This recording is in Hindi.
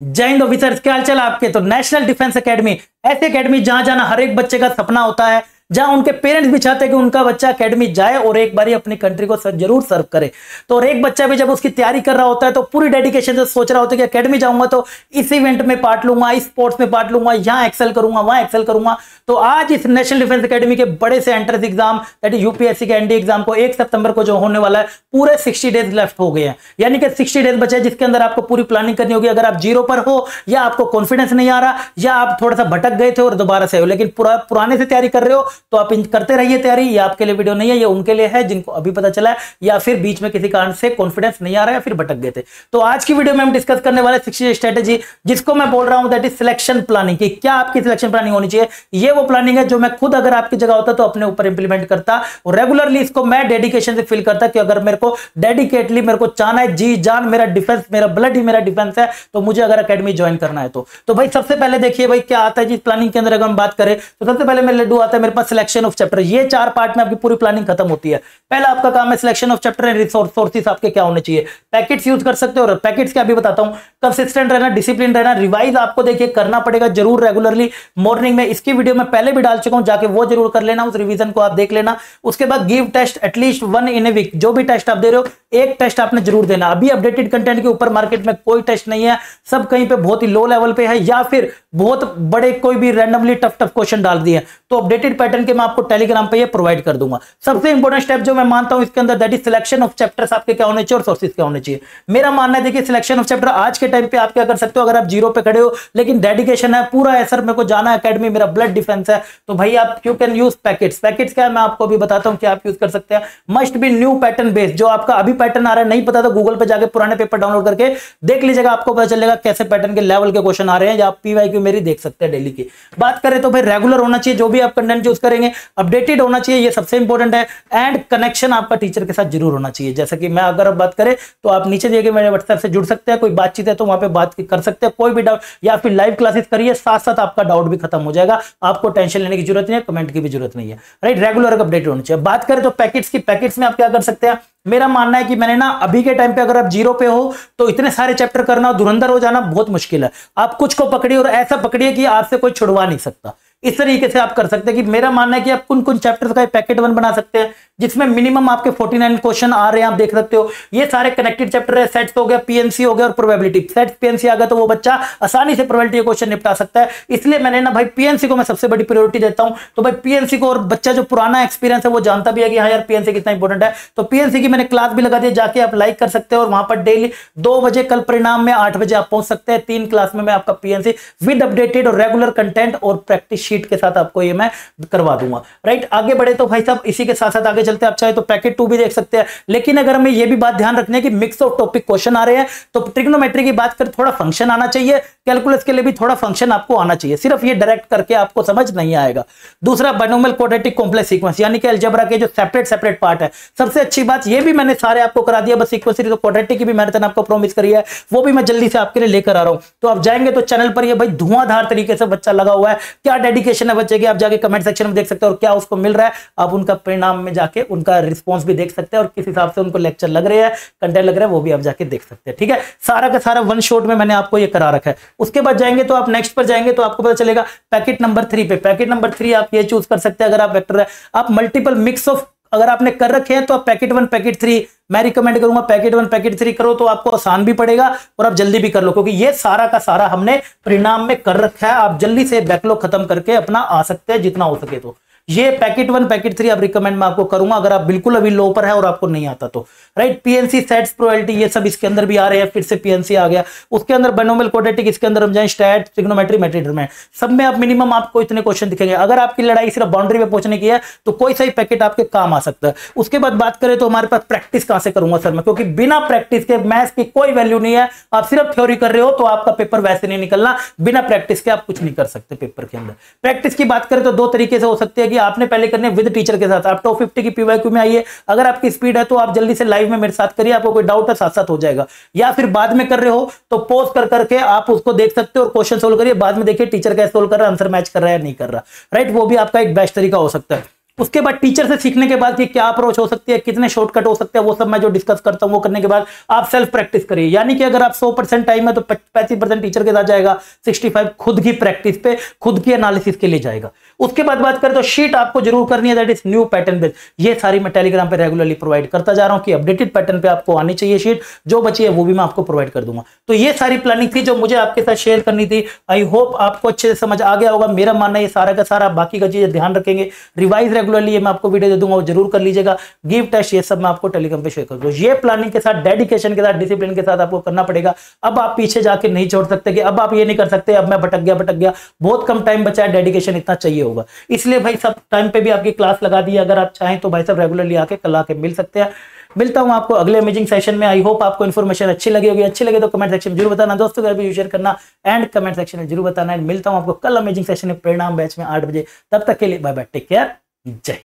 जय हिंद ऑफिसर्स, क्या हाल चाल आपके। तो नेशनल डिफेंस एकेडमी ऐसी एकेडमी जहां जाना हर एक बच्चे का सपना होता है, जहां उनके पेरेंट्स भी चाहते हैं कि उनका बच्चा एकेडमी जाए और एक बारी अपनी कंट्री को जरूर सर्व करे। तो और एक बच्चा भी जब उसकी तैयारी कर रहा होता है तो पूरी डेडिकेशन से सोच रहा होता है कि एकेडमी जाऊंगा तो इस इवेंट में पार्ट लूंगा, इस स्पोर्ट्स में पार्ट लूंगा, यहां एक्सेल करूंगा, वहां एक्सेल करूंगा। तो आज इस नेशनल डिफेंस एकेडमी के बड़े से entrance exam that is UPSC के एनडीए एग्जाम को 1 सितंबर को जो होने वाला है, पूरे 60 डेज लेफ्ट हो गए हैं। यानी कि 60 डेज बचे जिसके अंदर आपको पूरी प्लानिंग करनी होगी। अगर आप जीरो पर हो या आपको कॉन्फिडेंस नहीं आ रहा या आप थोड़ा सा भटक गए थे और दोबारा से हो, लेकिन पुराने से तैयारी कर रहे हो तो आप करते रहिए तैयारी। ये आपके लिए वीडियो नहीं है, ये उनके लिए है जिनको अभी पता चला है या फिर बीच में किसी कारण से कॉन्फिडेंस नहीं आ रहा है, फिर भटक गए थे। तो आज की वीडियो में हम डिस्कस करने वाले 60 स्ट्रेटेजी, जिसको मैं बोल रहा हूं दैट इज सिलेक्शन प्लानिंग, कि क्या आपकी सिलेक्शन प्लानिंग होनी चाहिए। ये वो प्लानिंग है जो मैं खुद अगर आपकी जगह होता तो अपने ऊपर इंप्लीमेंट करता और रेगुलरली इसको मैं डेडिकेशन से फील करता कि अगर मेरे को डेडिकेटली मेरे को चाहना है, जी जान मेरा डिफेंस, मेरा ब्लड ही मेरा डिफेंस है, तो मुझे अगर एकेडमी ज्वाइन करना है तो भाई सबसे पहले देखिए भाई क्या आता है जी प्लानिंग के अंदर। अगर हम बात करें तो सबसे पहले मेरे लड्डू आता है मेरे पास सिलेक्शन ऑफ चैप्टर। ये 4 पार्ट में आपकी पूरी प्लानिंग खत्म होती है। पहला आपका काम है selection of chapter and resources आपके क्या होने चाहिए। पैकेट्स यूज कर सकते हो, और पैकेट्स क्या भी बताता हूं। कंसिस्टेंट रहना, डिसिप्लिन रहना, रिवाइज आपको देखिए करना पड़ेगा जरूर रेगुलरली मॉर्निंग में। इसकी वीडियो में पहले भी डाल चुका हूं, जाके वो जरूर कर लेना, उस रिवीजन को आप देख लेना। उसके बाद give test at least 1 in a week. जो भी टेस्ट आप दे रहे हो एक टेस्ट आपने जरूर देना। अभी अपडेटेड कंटेंट के ऊपर मार्केट में कोई टेस्ट नहीं है, सब कहीं पे बहुत ही लो लेवल पे है या फिर बहुत बड़े कोई भी रैंडमली टफ क्वेश्चन डाल दिए। तो अपडेटेड पैटर्न के मैं आपको टेलीग्राम पे ये प्रोवाइड कर दूंगा। सबसे इंपॉर्टेंट स्टेप जो मैं मानता हूं इसके अंदर that is selection of chapters आपके क्या होने चाहिए और सोर्सेज क्या होने चाहिए। मेरा मानना है देखिए सिलेक्शन ऑफ चैप्टर आज के टाइम पे आप क्या कर सकते हो। अगर आप जीरो पे खड़े हो लेकिन डेडिकेशन है पूरा है, सर मेरे को जाना है एकेडमी, मेरा ब्लड डिफेंस है, तो भाई आप you can use packets. Packets क्या है मैं आपको अभी बताता हूं कि आप यूज कर सकते हैं। Must be new pattern based. जो आपका अभी पैटर्न आ रहा है नहीं पता तो गूगल पे जाके पुराने पेपर डाउनलोड करके देख लीजिएगा, आपको पता चलेगा कैसे पैटर्न के लेवल के क्वेश्चन आ रहे हैं, या आप पीवाईक्यू मेरी देख सकते हैं डेली की। बात करें तो भाई रेगुलर होना चाहिए, जो भी आप कंटेंट यूज करेंगे अपडेटेड होना चाहिए, ये सबसे इंपॉर्टेंट है। एंड कनेक्शन आपका टीचर के साथ जरूर होना चाहिए। जैसे कि मैं अगर बात करें तो आप नीचे देखिए मेरे व्हाट्सएप से जुड़ सकते हैं, कोई बातचीत है तो वहां पे बात कर सकते हैं, कोई भी डाउट या फिर लाइव क्लासेस करिए, साथ साथ आपका डाउट भी खत्म हो जाएगा। आपको टेंशन लेने की जरूरत नहीं है, कमेंट की भी जरूरत नहीं है, राइट। रेगुलर अपडेट होनी चाहिए। बात करें तो पैकेट्स की, पैकेट्स में आप क्या कर सकते हैं। मेरा मानना है कि मैंने ना अभी के टाइम पे अगर आप जीरो पे हो तो इतने सारे चैप्टर करना और धुरंधर हो जाना बहुत मुश्किल है। आप कुछ को पकड़िए और ऐसा पकड़िए कि आपसे कोई छुड़वा नहीं सकता। इस तरीके से आप कर सकते हैं कि मेरा मानना है कि आप कुन कुन चैप्टर्स का पैकेट 1 बना सकते हैं जिसमें मिनिमम आपके 49 क्वेश्चन आ रहे हैं, आप देख सकते हो। ये सारे कनेक्टेड चैप्टर है, सेट्स हो गया, पीएनसी हो गया और प्रोबेबिलिटी। सेट्स पीएनसी आ गया तो वो बच्चा आसानी से प्रोबेबिलिटी के क्वेश्चन निपटा सकता है। इसलिए मैंने ना भाई पीएनसी को मैं सबसे बड़ी प्रायोरिटी देता हूं। तो भाई पीएनसी को, और बच्चा जो पुराना एक्सपीरियंस है वो जानता भी है कि हाँ यार पीएनसी कितना इंपॉर्टेंट है, तो पीएनसी की मैंने क्लास भी लगा दी, जाके आप लाइक कर सकते हो। और वहां पर डेली 2 बजे कल परिणाम में 8 बजे आप पहुंच सकते हैं। 3 क्लास में मैं आपका पीएनसी विद अपडेटेड और रेगुलर कंटेंट और प्रैक्टिस शीट के साथ आपको ये मैं करवा दूंगा, राइट। आगे बढ़े तो भाई साहब इसी के साथ साथ आगे चलते हैं। आप चाहे तो पैकेट 2 भी देख सकते हैं, लेकिन अगर हमें ये भी बात ध्यान रखनी है कि मिक्स ऑफ टॉपिक क्वेश्चन आ रहे हैं तो ट्रिग्नोमेट्री की बात करें थोड़ा फंक्शन आना चाहिए, कैलकुलस के लिए भी थोड़ा फंक्शन आपको आना चाहिए। सिर्फ ये डायरेक्ट करके आपको समझ नहीं आएगा। दूसरा बाइनोमियल क्वाड्रेटिक कॉम्प्लेक्स सीक्वेंस, यानी कि अलजेब्रा के जो सेपरेट पार्ट है। सबसे अच्छी बात ये भी मैंने सारे आपको करा दिया, बस सीक्वेंस तो क्वाड्रेटिक की भी मैंने आपको प्रॉमिस करी है, वो भी मैं जल्दी से आपके लिए लेकर आ रहा हूं। तो आप जाएंगे तो चैनल पर ये भाई धुआंधार तरीके से बच्चा लगा हुआ है। क्या डेडिकेशन है बच्चे की, आप जाके कमेंट सेक्शन में देख सकते हैं और क्या उसको मिल रहा है। आप उनका परिणाम में जाके उनका रिस्पॉन्स भी देख सकते हैं और किस हिसाब से उनको लेक्चर लग रहे हैं, कंटेंट लग रहा है, वो भी आप जाके देख सकते हैं। ठीक है, सारा का सारा 1 शॉट में मैंने आपको ये करा रखा है। उसके बाद जाएंगे तो आप नेक्स्ट पर जाएंगे तो आपको पता चलेगा पैकेट नंबर 3 पे। पैकेट नंबर 3 आप ये चूज कर सकते हैं अगर आप वेक्टर है, आप मल्टीपल मिक्स ऑफ अगर आपने कर रखे हैं तो आप पैकेट 1 पैकेट 3 मैं रिकमेंड करूंगा। पैकेट 1 पैकेट 3 करो तो आपको आसान भी पड़ेगा और आप जल्दी भी कर लो, क्योंकि ये सारा का सारा हमने परिणाम में कर रखा है। आप जल्दी से बैकलॉग खत्म करके अपना आ सकते हैं जितना हो सके। तो ये पैकेट 1 पैकेट 3 आप रिकमेंड मैं आपको करूंगा अगर आप बिल्कुल अभी लो पर है और आपको नहीं आता तो, राइट। पीएनसी सेट्स प्रोबेबिलिटी ये सब इसके अंदर भी आ रहे हैं, फिर से पीएनसी आ गया। उसके अंदर बाइनोमियल क्वाड्रेटिक, इसके अंदर हम जाएं स्टैट, ट्रिग्नोमेट्री, मैट्रिक डिटरमिनेंट, सब में आप मिनिमम आपको इतने क्वेश्चन दिखेंगे। अगर आपकी लड़ाई सिर्फ बाउंड्री पे पहुंचने की है तो कोई सा ही पैकेट आपके काम आ सकता है। उसके बाद बात करें तो हमारे पास प्रैक्टिस कहां से करूंगा सर मैं, क्योंकि बिना प्रैक्टिस के मैथ्स की कोई वैल्यू नहीं है। आप सिर्फ थ्योरी कर रहे हो तो आपका पेपर वैसे नहीं निकलना। बिना प्रैक्टिस के आप कुछ नहीं कर सकते पेपर के अंदर। प्रैक्टिस की बात करें तो 2 तरीके से हो सकती है कि आपने पहले करने विद टीचर के साथ। आप टॉप 50 की पीवाईक्यू में आइए, अगर आपकी स्पीड है तो आप जल्दी से लाइव में मेरे साथ करिए, आपको कोई डाउट है साथ साथ हो जाएगा। या फिर बाद में कर रहे हो तो पॉज कर करके आप उसको देख सकते हो और क्वेश्चन सोल्व करिए, बाद में देखिए टीचर कैसे सोल्व कर रहा है, आंसर मैच कर रहा है नहीं कर रहा, राइट। वो भी आपका एक बेस्ट तरीका हो सकता है। उसके बाद टीचर से सीखने के बाद कि क्या अप्रोच हो सकती है, कितने शॉर्टकट हो सकते हैं, वो सब मैं जो डिस्कस करता हूं वो करने के बाद आप सेल्फ प्रैक्टिस करिए। यानी कि अगर आप 100% टाइम है तो 35% टीचर के साथ जाएगा, 65 खुद की प्रैक्टिस पे, खुद की एनालिसिस के लिए जाएगा। उसके बाद बात करें तो शीट आपको जरूर करनी है, that is new pattern base. ये सारी मैं टेलीग्राम पे रेगुलरली प्रोवाइड करता जा रहा हूं कि अपडेटेड पैटर्न पे आपको आनी चाहिए शीट, जो बची है वो भी मैं आपको प्रोवाइड कर दूंगा। तो ये सारी प्लानिंग थी जो मुझे आपके साथ शेयर करनी थी। आई होप आपको अच्छे से समझ आ गया होगा। मेरा मानना है ये सारा का सारा, बाकी का चीजें ध्यान रखेंगे, रिवाइज रेगुलरली ये मैं आपको वीडियो दे दूंगा, वो जरूर कर लीजिएगा। गिव टेस्ट ये सब मैं आपको टेलीग्राम पे शेयर कर दूंगा। ये प्लानिंग के साथ, डेडिकेशन के साथ, डिसिप्लिन के साथ आपको करना पड़ेगा। अब आप पीछे जाके नहीं छोड़ सकते कि अब आप ये नहीं कर सकते अब मैं भटक गया। बहुत कम टाइम बचा है, डेडिकेशन इतना चाहिए होगा। इसलिए भाई सब टाइम पे भी आपकी क्लास लगा दी। अगर आप चाहें तो भाई सब रेगुलरली आके कल आके मिल सकते हैं। मिलता हूं आपको अगले अमेजिंग सेशन में। आई होप आपको इन्फॉर्मेशन अच्छी लगी होगी। अच्छी लगे तो कमेंट सेक्शन में जरूर बताना, दोस्तों को भी शेयर करना एंड कमेंट सेक्शन में जरूर बताना। मिलता हूं आपको कल अमेजिंग सेशन में परिणाम बैच में 8 बजे। तब तक के लिए बाय बाय, टेक केयर, जय।